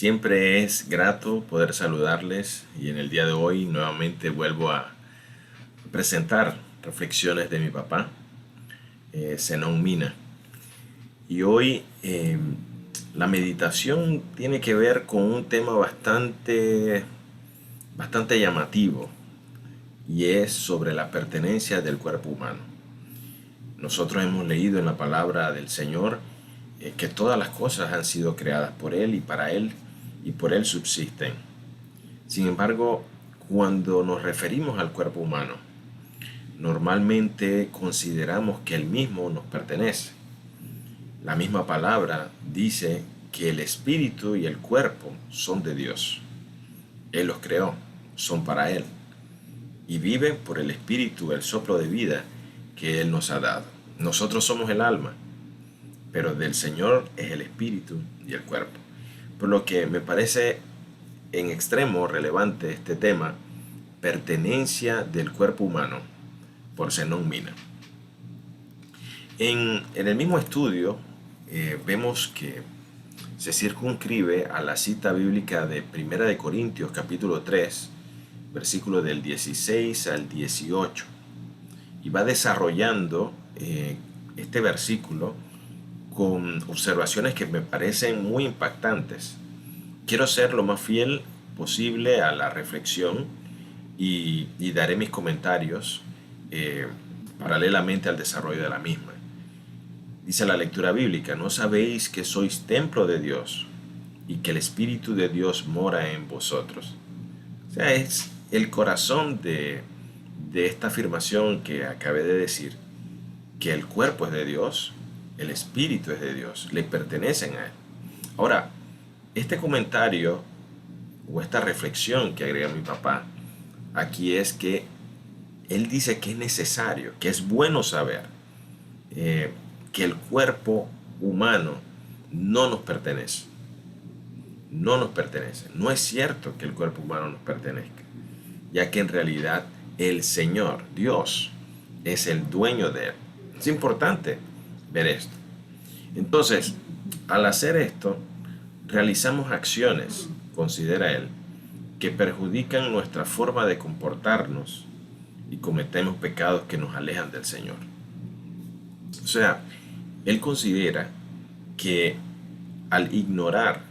Siempre es grato poder saludarles y en el día de hoy nuevamente vuelvo a presentar reflexiones de mi papá, Zenón Mina. Y hoy la meditación tiene que ver con un tema bastante llamativo y es sobre la pertenencia del cuerpo humano. Nosotros hemos leído en la palabra del Señor que todas las cosas han sido creadas por Él y para Él y por Él subsisten. Sin embargo, cuando nos referimos al cuerpo humano, normalmente consideramos que el mismo nos pertenece. La misma palabra dice que el espíritu y el cuerpo son de Dios. Él los creó, son para Él y viven por el espíritu, el soplo de vida que Él nos ha dado. Nosotros somos el alma, pero del Señor es el espíritu y el cuerpo. Por lo que me parece en extremo relevante este tema, pertenencia del cuerpo humano, por Zenón Mina. En el mismo estudio vemos que se circunscribe a la cita bíblica de Primera de Corintios capítulo 3, versículo del 16 al 18, y va desarrollando este versículo con observaciones que me parecen muy impactantes. Quiero ser lo más fiel posible a la reflexión y daré mis comentarios paralelamente al desarrollo de la misma. Dice la lectura bíblica: ¿no sabéis que sois templo de Dios y que el Espíritu de Dios mora en vosotros? O sea, es el corazón de esta afirmación que acabé de decir, que el cuerpo es de Dios, el Espíritu es de Dios, le pertenecen a Él. Ahora, este comentario o esta reflexión que agrega mi papá aquí es que él dice que es necesario, que es bueno saber que el cuerpo humano no nos pertenece. No nos pertenece. No es cierto que el cuerpo humano nos pertenezca, ya que en realidad el Señor, Dios, es el dueño de él. Es importante ver esto. Entonces, al hacer esto, realizamos acciones, considera él, que perjudican nuestra forma de comportarnos y cometemos pecados que nos alejan del Señor. O sea, él considera que al ignorar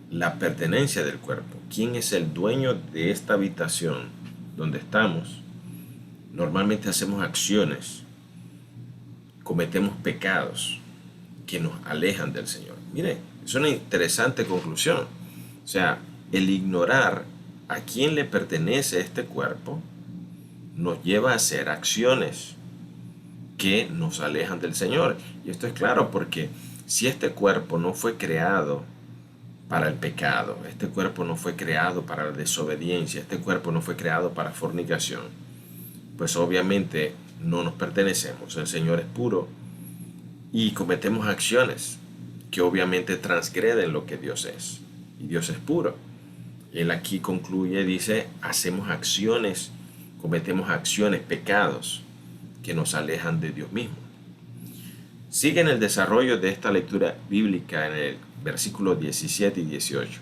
la pertenencia del cuerpo, quién es el dueño de esta habitación donde estamos, normalmente hacemos acciones, cometemos pecados que nos alejan del Señor. Mire, es una interesante conclusión. O sea, el ignorar a quién le pertenece este cuerpo nos lleva a hacer acciones que nos alejan del Señor. Y esto es claro porque si este cuerpo no fue creado para el pecado, este cuerpo no fue creado para la desobediencia, este cuerpo no fue creado para fornicación, pues obviamente no nos pertenecemos. El Señor es puro y cometemos acciones que obviamente transgreden lo que Dios es. Y Dios es puro. Él aquí concluye, dice, hacemos acciones, cometemos acciones, pecados que nos alejan de Dios mismo. Sigue en el desarrollo de esta lectura bíblica en el versículo 17 y 18.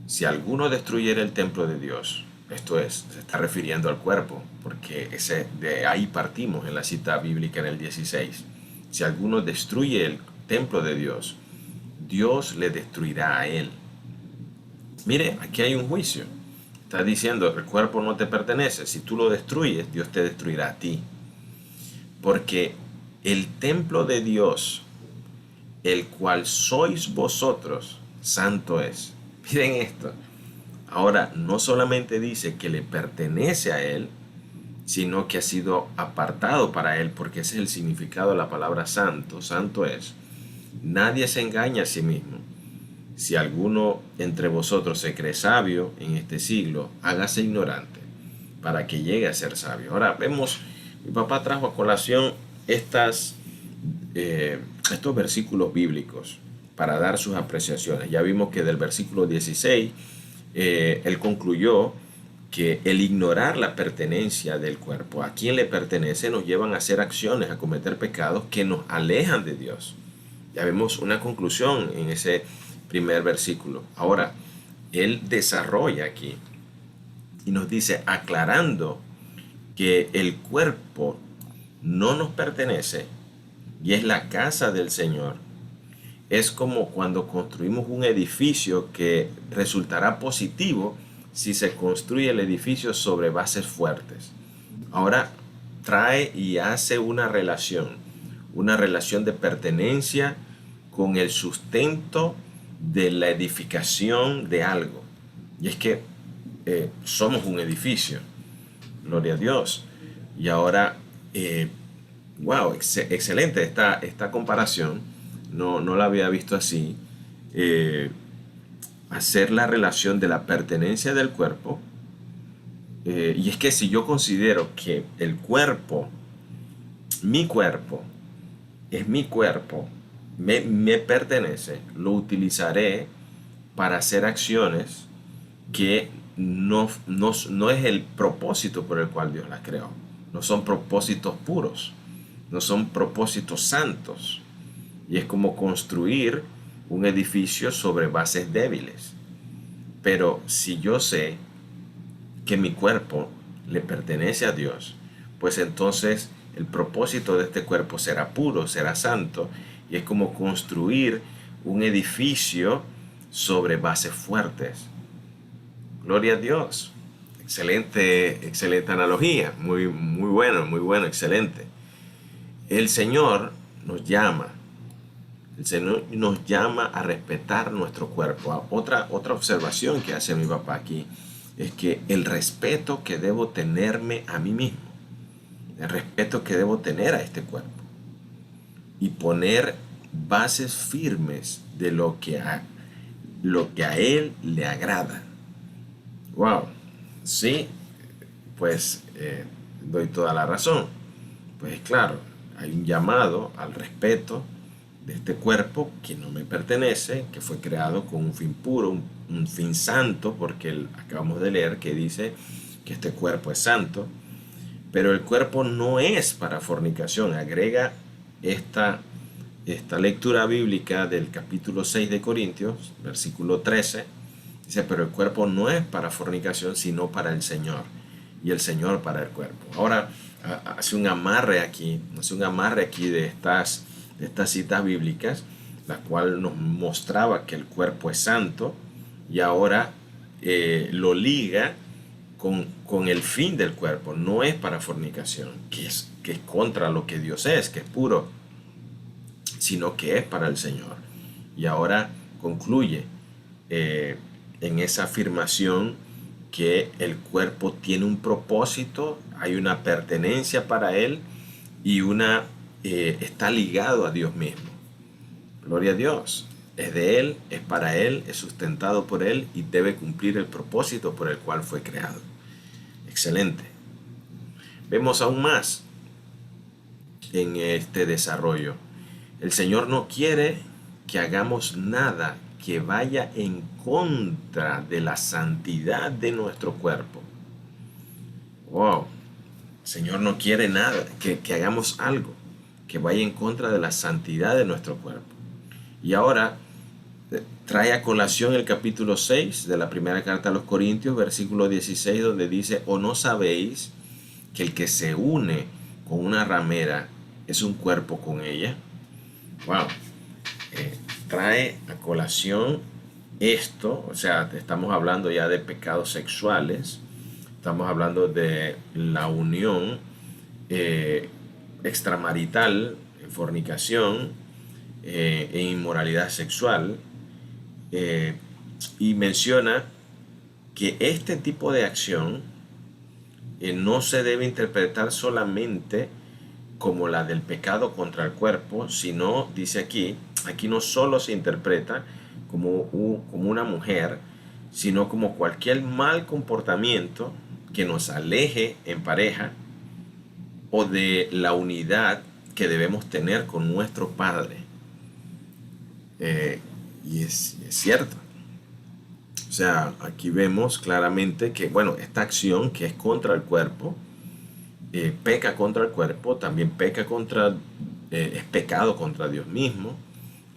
Si alguno destruyera el templo de Dios, esto es, se está refiriendo al cuerpo, porque de ahí partimos en la cita bíblica en el 16. Si alguno destruye el templo de Dios, Dios le destruirá a él. Mire, aquí hay un juicio. Está diciendo que el cuerpo no te pertenece. Si tú lo destruyes, Dios te destruirá a ti. Porque el templo de Dios, el cual sois vosotros, santo es. Miren esto. Ahora, no solamente dice que le pertenece a Él, sino que ha sido apartado para Él, porque ese es el significado de la palabra santo. Santo es. Nadie se engaña a sí mismo. Si alguno entre vosotros se cree sabio en este siglo, hágase ignorante, para que llegue a ser sabio. Ahora vemos, mi papá trajo a colación estos versículos bíblicos para dar sus apreciaciones. Ya vimos que del versículo 16, él concluyó que el ignorar la pertenencia del cuerpo, a quién le pertenece, nos llevan a hacer acciones, a cometer pecados que nos alejan de Dios. Ya vemos una conclusión en primer versículo. Ahora, él desarrolla aquí y nos dice, aclarando que el cuerpo no nos pertenece y es la casa del Señor. Es como cuando construimos un edificio que resultará positivo si se construye el edificio sobre bases fuertes. Ahora trae y hace una relación de pertenencia con el sustento de la edificación de algo. Y es que somos un edificio, gloria a Dios. Y ahora, wow, excelente esta comparación, no la había visto así. Hacer la relación de la pertenencia del cuerpo. Y es que si yo considero que el cuerpo, mi cuerpo, es mi cuerpo, me pertenece, lo utilizaré para hacer acciones que no es el propósito por el cual Dios las creó. No son propósitos puros, no son propósitos santos. Y es como construir un edificio sobre bases débiles. Pero si yo sé que mi cuerpo le pertenece a Dios, pues entonces el propósito de este cuerpo será puro, será santo, y es como construir un edificio sobre bases fuertes. Gloria a Dios. Excelente analogía. Muy bueno, excelente. El Señor nos llama. El Señor nos llama a respetar nuestro cuerpo. Otra observación que hace mi papá aquí es que el respeto que debo tenerme a mí mismo, el respeto que debo tener a este cuerpo y poner bases firmes de lo que a Él le agrada. Wow, sí, pues doy toda la razón. Pues claro, hay un llamado al respeto de este cuerpo que no me pertenece, que fue creado con un fin puro, un fin santo, porque acabamos de leer que dice que este cuerpo es santo, pero el cuerpo no es para fornicación. Agrega esta lectura bíblica del capítulo 6 de Corintios, versículo 13, dice, pero el cuerpo no es para fornicación, sino para el Señor, y el Señor para el cuerpo. Ahora hace un amarre aquí de estas citas bíblicas, la cual nos mostraba que el cuerpo es santo, y ahora lo liga con el fin del cuerpo. No es para fornicación, que es contra lo que Dios es, que es puro, sino que es para el Señor. Y ahora concluye en esa afirmación que el cuerpo tiene un propósito, hay una pertenencia para él y está ligado a Dios mismo. Gloria a Dios. Es de Él, es para Él, es sustentado por Él y debe cumplir el propósito por el cual fue creado. Excelente. Vemos aún más en este desarrollo. El Señor no quiere que hagamos nada que vaya en contra de la santidad de nuestro cuerpo. Wow. El Señor no quiere nada, que hagamos algo que vaya en contra de la santidad de nuestro cuerpo. Y ahora trae a colación el capítulo 6 de la primera carta a los Corintios, versículo 16, donde dice, ¿o no sabéis que el que se une con una ramera es un cuerpo con ella? Wow. Trae a colación esto, o sea, estamos hablando ya de pecados sexuales, estamos hablando de la unión extramarital, fornicación e inmoralidad sexual, y menciona que este tipo de acción no se debe interpretar solamente como la del pecado contra el cuerpo, sino, dice aquí no solo se interpreta como una mujer, sino como cualquier mal comportamiento que nos aleje en pareja o de la unidad que debemos tener con nuestro Padre. Y es cierto. O sea, aquí vemos claramente que, bueno, esta acción que es contra el cuerpo, peca contra el cuerpo, también es pecado contra Dios mismo.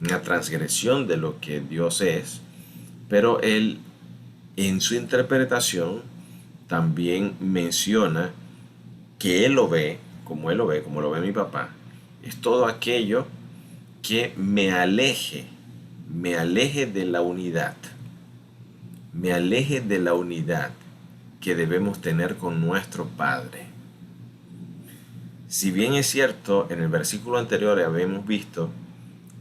una transgresión de lo que Dios es, pero él en su interpretación también menciona que él lo ve, como lo ve mi papá, es todo aquello que me aleje de la unidad, me aleje de la unidad que debemos tener con nuestro Padre. Si bien es cierto, en el versículo anterior habíamos visto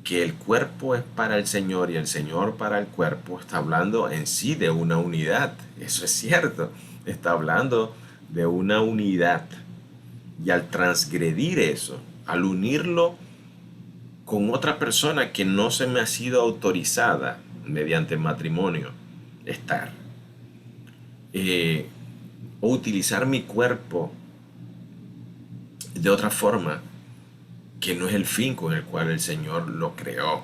que el cuerpo es para el Señor y el Señor para el cuerpo, está hablando en sí de una unidad. Eso es cierto, está hablando de una unidad. Y al transgredir eso, al unirlo con otra persona que no se me ha sido autorizada mediante matrimonio estar, o utilizar mi cuerpo de otra forma que no es el fin con el cual el Señor lo creó,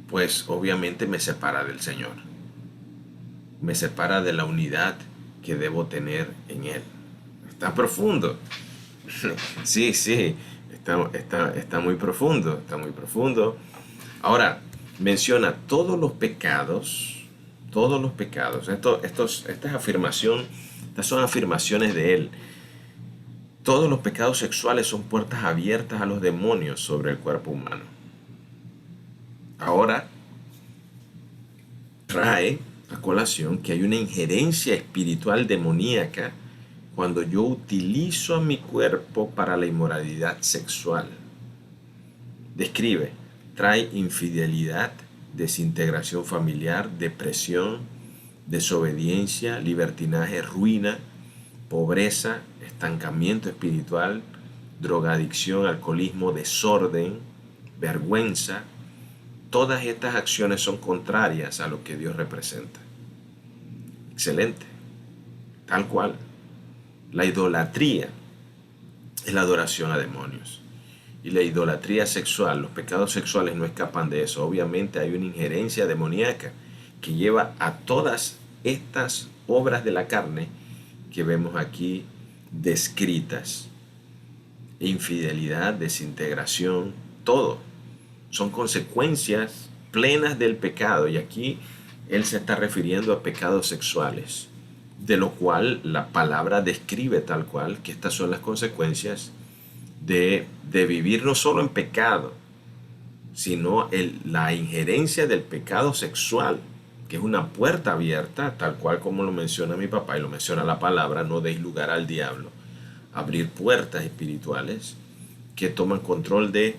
pues obviamente me separa del Señor, me separa de la unidad que debo tener en Él. Está profundo. Sí, sí, está muy profundo, está muy profundo. Ahora, menciona todos los pecados, todos los pecados. Estas son afirmaciones de Él. Todos los pecados sexuales son puertas abiertas a los demonios sobre el cuerpo humano. Ahora, trae a colación que hay una injerencia espiritual demoníaca cuando yo utilizo a mi cuerpo para la inmoralidad sexual. Describe, trae infidelidad, desintegración familiar, depresión, desobediencia, libertinaje, ruina, pobreza, estancamiento espiritual, drogadicción, alcoholismo, desorden, vergüenza. Todas estas acciones son contrarias a lo que Dios representa. Excelente. Tal cual. La idolatría es la adoración a demonios. Y la idolatría sexual, los pecados sexuales no escapan de eso. Obviamente hay una injerencia demoníaca que lleva a todas estas obras de la carne que vemos aquí descritas. Infidelidad, desintegración, todo. Son consecuencias plenas del pecado. Y aquí él se está refiriendo a pecados sexuales, de lo cual la palabra describe tal cual que estas son las consecuencias de vivir no solo en pecado, sino la injerencia del pecado sexual, que es una puerta abierta, tal cual como lo menciona mi papá y lo menciona la palabra, no deis lugar al diablo. Abrir puertas espirituales que toman control de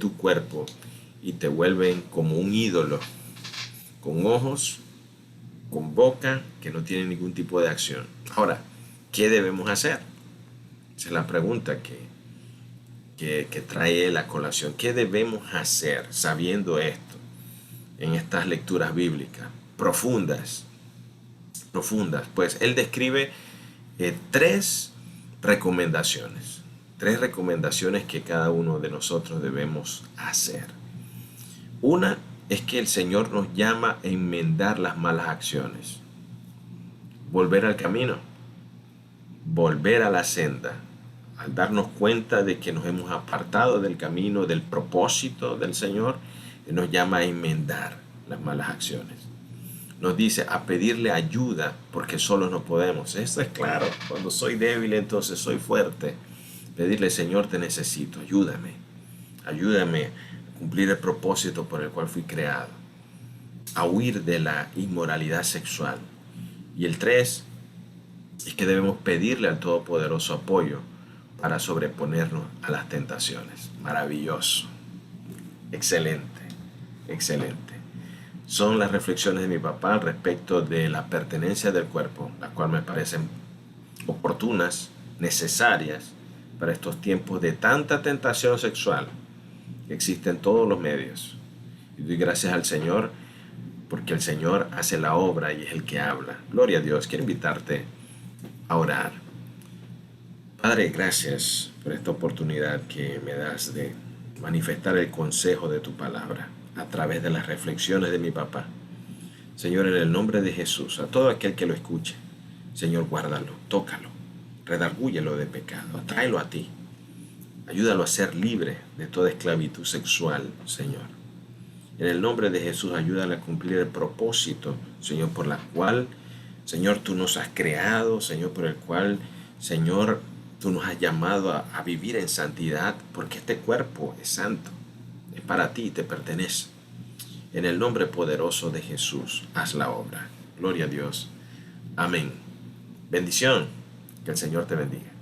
tu cuerpo y te vuelven como un ídolo, con ojos, con boca, que no tiene ningún tipo de acción. Ahora, ¿qué debemos hacer? Esa es la pregunta que trae la colación. ¿Qué debemos hacer sabiendo esto en estas lecturas bíblicas profundas? Pues él describe tres recomendaciones que cada uno de nosotros debemos hacer. Una es que el Señor nos llama a enmendar las malas acciones, volver al camino, volver a la senda, al darnos cuenta de que nos hemos apartado del camino, del propósito del Señor. Él nos llama a enmendar las malas acciones. Nos dice a pedirle ayuda porque solos no podemos. Eso es claro. Cuando soy débil, entonces soy fuerte. Pedirle, Señor, te necesito, ayúdame. Ayúdame a cumplir el propósito por el cual fui creado. A huir de la inmoralidad sexual. Y el 3 es que debemos pedirle al Todopoderoso apoyo para sobreponernos a las tentaciones. Maravilloso. Excelente. Excelente. Son las reflexiones de mi papá al respecto de la pertenencia del cuerpo, las cuales me parecen oportunas, necesarias para estos tiempos de tanta tentación sexual que existe en todos los medios. Y doy gracias al Señor porque el Señor hace la obra y es el que habla. Gloria a Dios. Quiero invitarte a orar. Padre, gracias por esta oportunidad que me das de manifestar el consejo de tu palabra a través de las reflexiones de mi papá. Señor, en el nombre de Jesús, a todo aquel que lo escuche, Señor, guárdalo, tócalo, redargúyelo de pecado, atráelo a ti, Ayúdalo a ser libre de toda esclavitud sexual, Señor. En el nombre de Jesús, ayúdale a cumplir el propósito, Señor, por la cual, Señor, tú nos has creado, Señor, por el cual, Señor, tú nos has llamado a vivir en santidad, porque este cuerpo es santo, es para ti y te pertenece. En el nombre poderoso de Jesús, haz la obra. Gloria a Dios. Amén. Bendición. Que el Señor te bendiga.